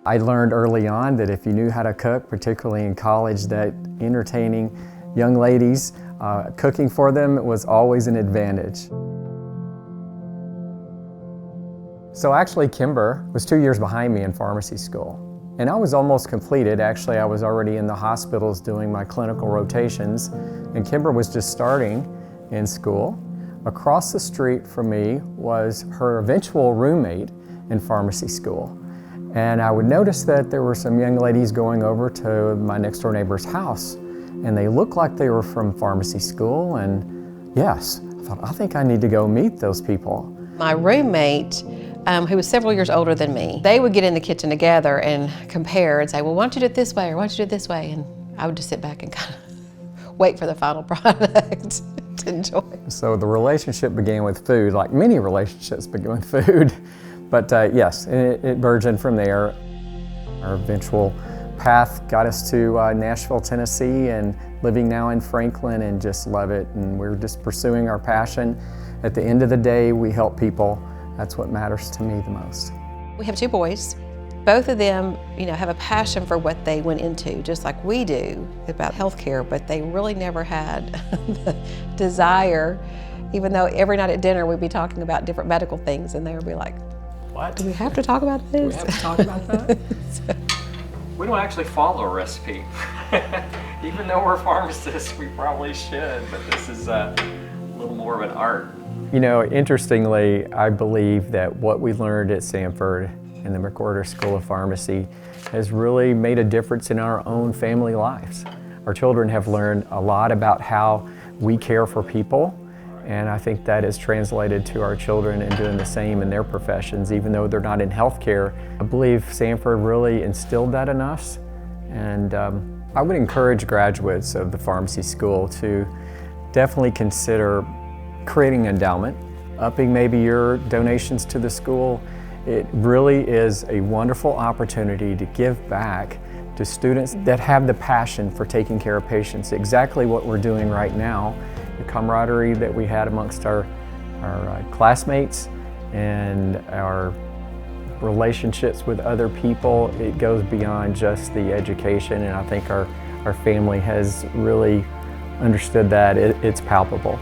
I learned early on that if you knew how to cook, particularly in college, that entertaining young ladies, cooking for them was always an advantage. So actually Kimber was 2 years behind me in pharmacy school. And I was almost completed. Actually, I was already in the hospitals doing my clinical rotations, and Kimber was just starting in school. Across the street from me was her eventual roommate in pharmacy school. And I would notice that there were some young ladies going over to my next door neighbor's house, and they looked like they were from pharmacy school, and yes, I thought, I think I need to go meet those people. My roommate, who was several years older than me, they would get in the kitchen together and compare and say, well, why don't you do it this way, or why don't you do it this way? And I would just sit back and kind of wait for the final product to enjoy. So the relationship began with food, like many relationships begin with food. But yes, it burgeoned from there. Our eventual path got us to Nashville, Tennessee, and living now in Franklin, and just love it. And we're just pursuing our passion. At the end of the day, we help people. That's what matters to me the most. We have 2 boys. Both of them, have a passion for what they went into, just like we do about healthcare, but they really never had the desire, even though every night at dinner we'd be talking about different medical things, and they would be like, what? Do we have to talk about this? Do we have to talk about that? We don't actually follow a recipe. Even though we're pharmacists, we probably should, but this is a little more of an art. Interestingly, I believe that what we learned at Samford in the McWhorter School of Pharmacy has really made a difference in our own family lives. Our children have learned a lot about how we care for people, and I think that is translated to our children and doing the same in their professions, even though they're not in healthcare. I believe Samford really instilled that in us, and I would encourage graduates of the pharmacy school to definitely consider creating an endowment, upping maybe your donations to the school. It really is a wonderful opportunity to give back to students that have the passion for taking care of patients. Exactly what we're doing right now. The camaraderie that we had amongst our classmates and our relationships with other people, it goes beyond just the education, and I think our family has really understood that. It's palpable.